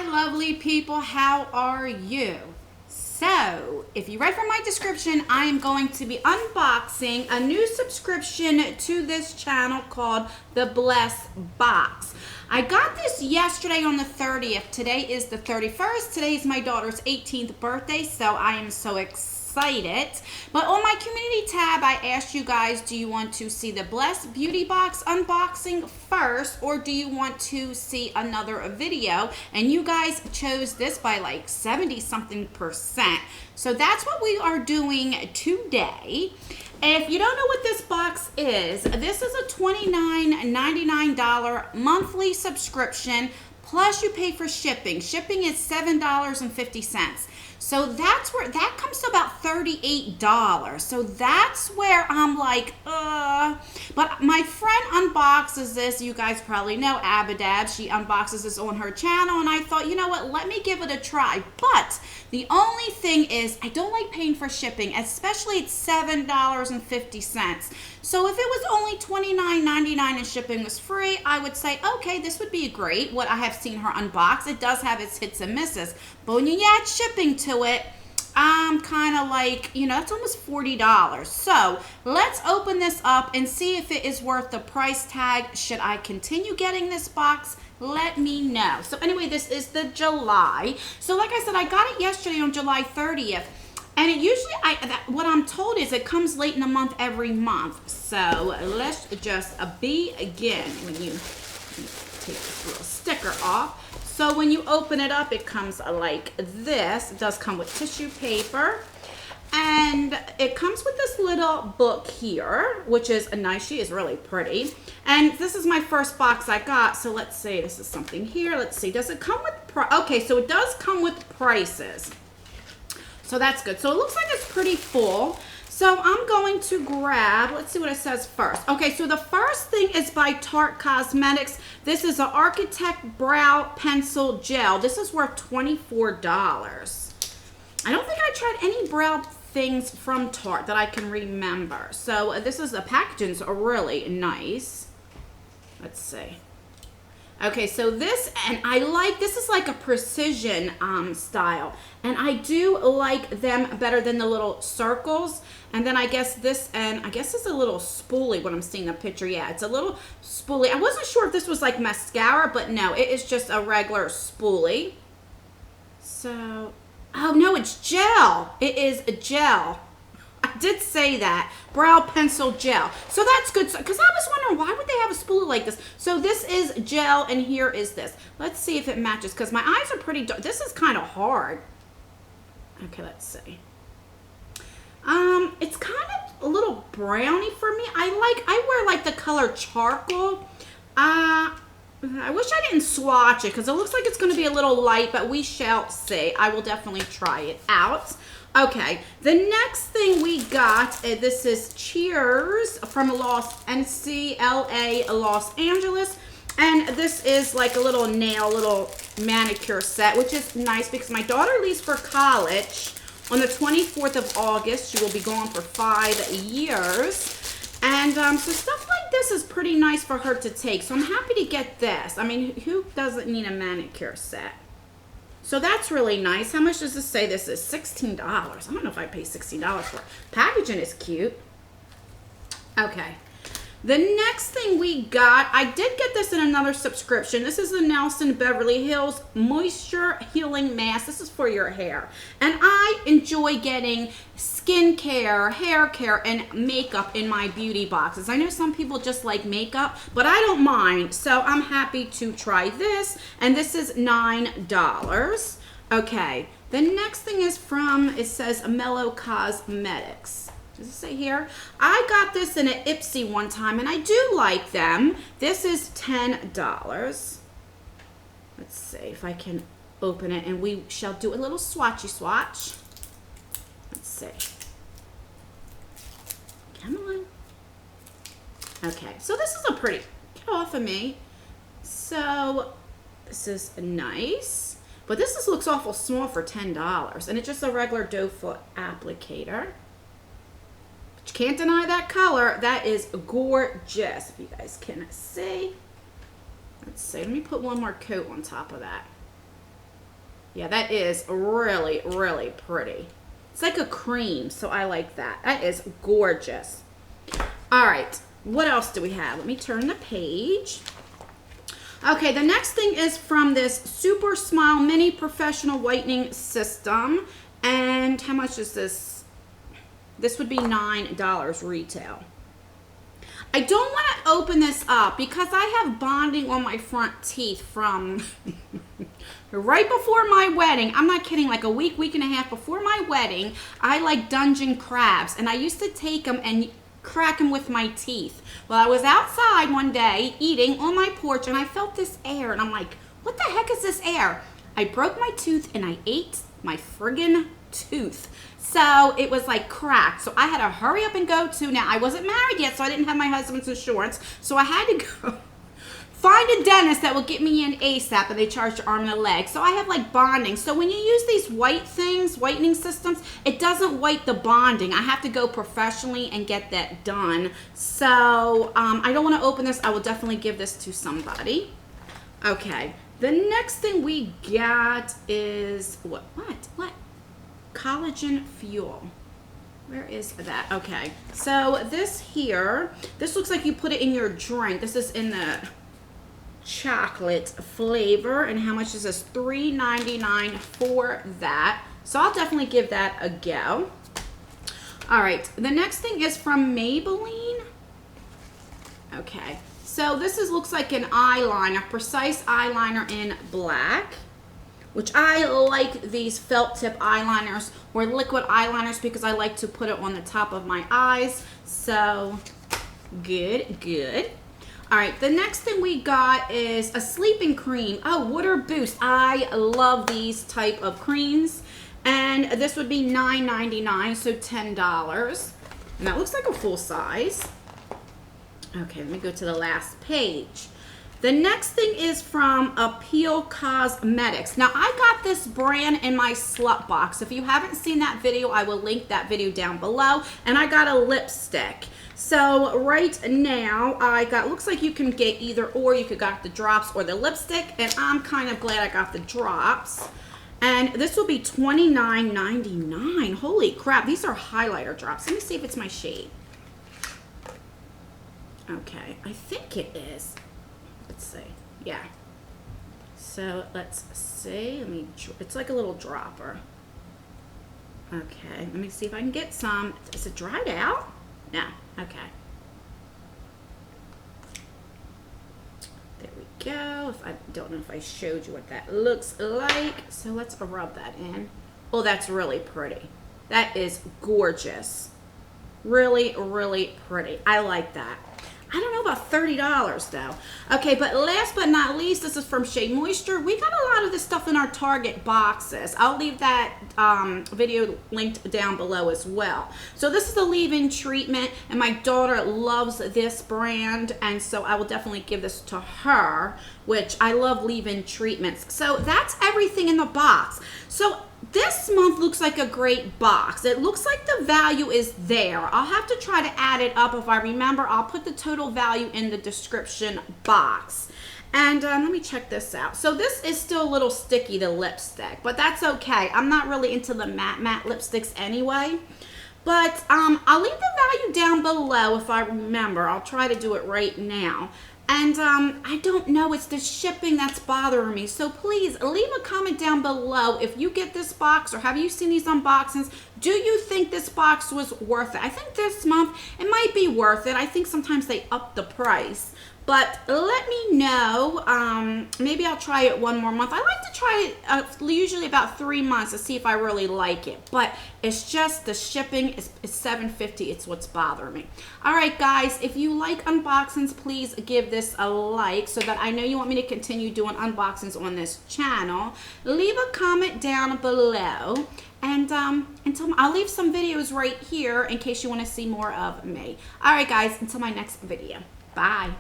lovely people, how are you? So, if you read from my description, I am going to be unboxing a new subscription to this channel called the Bless Box. I got this yesterday on the 30th. Today is the 31st. Today is my daughter's 18th birthday, so I am so excited. But on my community tab, I asked you guys, do you want to see the Bless Beauty Box unboxing first, or do you want to see another video? And you guys chose this by like 70-something%. So that's what we are doing today. If you don't know what this box is, this is a $29.99 monthly subscription, plus you pay for shipping. Shipping is $7.50. So that's where that comes to about $38. So that's where I'm like, But my friend unboxes this. You guys probably know Abadab. She unboxes this on her channel, and I thought, you know what, let me give it a try. But the only thing is, I don't like paying for shipping, especially at $7.50. So if it was only $29.99 and shipping was free, I would say, okay, this would be great. What I have seen her unbox, it does have its hits and misses. But when you add shipping to it, I'm kind of like, you know, it's almost $40. So let's open this up and see if it is worth the price tag. Should I continue getting this box? Let me know. So anyway, this is the July. So like I said, I got it yesterday on July 30th. And it usually, what I'm told is it comes late in the month every month. So let's just begin. When you take this little sticker off. So when you open it up, it comes like this. It does come with tissue paper. And it comes with this little book here, which is nice. She is really pretty. And this is my first box I got. So let's see, this is something here. Let's see, does it come with, okay, so it does come with prices. So that's good. So it looks like it's pretty full. So I'm going to grab, let's see what it says first. Okay, so the first thing is by Tarte Cosmetics. This is an Architect Brow Pencil Gel. This is worth $24. I don't think I tried any brow things from Tarte that I can remember. So this is, the packaging's really nice. Let's see. Okay, so this, and I like, this is like a precision style. And I do like them better than the little circles. And then I guess this, and I guess it's a little spoolie when I'm seeing the picture. Yeah, it's a little spoolie. I wasn't sure if this was like mascara, but no, it is just a regular spoolie. So, oh no, it's gel. It is a gel. I did say that. Brow pencil gel. So that's good. Because I was wondering, why would they have a spoolie like this? So this is gel, and here is this. Let's see if it matches, because my eyes are pretty dark. This is kind of hard. Okay, let's see. It's kind of a little browny for me. I wear like the color charcoal. I wish I didn't swatch it, because it looks like it's going to be a little light, but we shall see. I will definitely try it out. Okay, the next thing we got, this is Cheers from NCLA Los Angeles. And this is like a little little manicure set, which is nice because my daughter leaves for college on the 24th of August. She will be gone for 5 years. And so stuff like this is pretty nice for her to take. So I'm happy to get this. I mean, who doesn't need a manicure set? So that's really nice. How much does this say? This is $16. I don't know if I pay $16 for it. Packaging is cute. Okay. The next thing we got, I did get this in another subscription. This is the Nelson Beverly Hills Moisture Healing Mask. This is for your hair. And I enjoy getting skincare, hair care, and makeup in my beauty boxes. I know some people just like makeup, but I don't mind. So I'm happy to try this. And this is $9. Okay. The next thing is from, it says Mellow Cosmetics. Does it say here? I got this in an Ipsy one time, and I do like them. This is $10. Let's see if I can open it, and we shall do a little swatchy swatch. Let's see. Come on. Okay, so this is a pretty, get off of me. So this is nice, but this looks awful small for $10, and it's just a regular doe foot applicator. You can't deny that color. That is gorgeous, if you guys can see. Let's see. Let me put one more coat on top of that. Yeah, that is really, really pretty. It's like a cream, so I like that. That is gorgeous. All right, what else do we have? Let me turn the page. Okay, the next thing is from this Super Smile Mini Professional Whitening System. And how much is this? This would be $9 retail. I don't want to open this up because I have bonding on my front teeth from right before my wedding. I'm not kidding, like a week and a half before my wedding, I like dungeon crabs. And I used to take them and crack them with my teeth. Well, I was outside one day eating on my porch and I felt this air and I'm like, what the heck is this air? I broke my tooth and I ate my friggin' tooth. So it was like cracked. So I had to hurry up and go to, now I wasn't married yet, so I didn't have my husband's insurance. So I had to go find a dentist that will get me in ASAP, and they charge your arm and a leg. So I have like bonding. So when you use these white things, whitening systems, it doesn't white the bonding. I have to go professionally and get that done. So I don't want to open this. I will definitely give this to somebody. Okay. The next thing we got is, what? Collagen Fuel. Where is that? Okay. So this here, this looks like you put it in your drink. This is in the chocolate flavor. And how much is this? $3.99 for that. So I'll definitely give that a go. All right. The next thing is from Maybelline. Okay. So this looks like an eyeliner, Precise Eyeliner in black, which I like these felt tip eyeliners or liquid eyeliners because I like to put it on the top of my eyes. So good, good. All right, the next thing we got is a sleeping cream. Oh, Water Boost. I love these type of creams. And this would be $9.99, so $10. And that looks like a full size. Okay, let me go to the last page. The next thing is from Appeal Cosmetics. Now, I got this brand in my slut box. If you haven't seen that video, I will link that video down below. And I got a lipstick. So right now, I got, looks like you can get either or. You could got the drops or the lipstick. And I'm kind of glad I got the drops. And this will be $29.99. Holy crap, these are highlighter drops. Let me see if it's my shade. Okay, I think it is. Let's see. Yeah. So let's see. It's like a little dropper. Okay, let me see if I can get some. Is it dried out? No. Okay. There we go. I don't know if I showed you what that looks like. So let's rub that in. Oh, that's really pretty. That is gorgeous. Really, really pretty. I like that. I don't know about $30 though. Okay, but last but not least, this is from Shea Moisture. We got a lot of this stuff in our Target boxes. I'll leave that video linked down below as well. So this is a leave-in treatment, and my daughter loves this brand, and so I will definitely give this to her, which I love leave-in treatments. So that's everything in the box. So this month looks like a great box. It looks like the value is there. I'll have to try to add it up. If I remember, I'll put the total value in the description box. And let me check this out. So this is still a little sticky, the lipstick, but that's okay. I'm not really into the matte lipsticks anyway. But I'll leave the value down below if I remember. I'll try to do it right now. And I don't know, it's the shipping that's bothering me. So please leave a comment down below if you get this box or have you seen these unboxings. Do you think this box was worth it? I think this month it might be worth it. I think sometimes they up the price. But let me know. Maybe I'll try it one more month. I like to try it usually about 3 months to see if I really like it. But it's just the shipping is $7.50. It's what's bothering me. All right, guys. If you like unboxings, please give this a like so that I know you want me to continue doing unboxings on this channel. Leave a comment down below. And I'll leave some videos right here in case you want to see more of me. All right, guys. Until my next video. Bye.